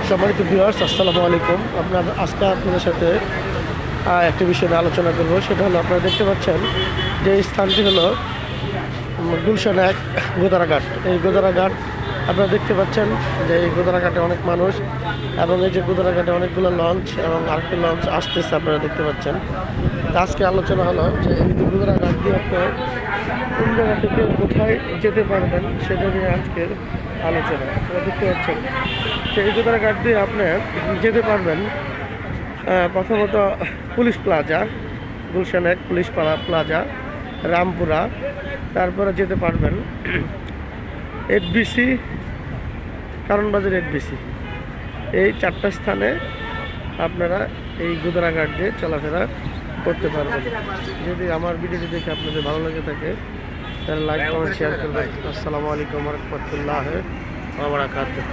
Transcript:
সম্মানিত ভিউয়ার্স, আসসালামু আলাইকুম। আজকে আপনাদের সাথে একটি বিষয় নিয়ে আলোচনা করব। সেটা হলো, আপনারা দেখতে পাচ্ছেন যে স্থানটি হলো গুলশান 1 গোদারাঘাট। এই গোদারাঘাট আপনারা দেখতে পাচ্ছেন যে এই গোদারাঘাটে অনেক মানুষ, এবং এই যে গোদারাঘাটে অনেকগুলো লঞ্চ এবং আরেকটি লঞ্চ আসতেছে, আপনারা দেখতে পাচ্ছেন। আজকে আলোচনা হলো যে এই যে গোদারাঘাট দিয়ে আপনার কোন জায়গা থেকে কোথায় যেতে পারবেন সেটা নিয়ে আজকের আলোচনা। আপনারা দেখতে পাচ্ছেন যে এই গোদারাঘাট দিয়ে আপনি যেতে পারবেন প্রথমত police plaza, Gulshan 1 police plaza, Rampura, তারপরে যেতে পারবেন এফবিসি, কারণবাজার এফবিসি। এই 4টা স্থানে আপনারা এই গোদারাঘাট দিয়ে চলাফেরা করতে পারবেন। যদি আমার ভিডিওটি দেখে আপনাদের ভালো লেগে থাকে তাহলে লাইক, কমেন্ট, শেয়ার করবেন। আসসালামু আলাইকুম ওয়া রাহমাতুল্লাহি ওয়া বারাকাতুহু।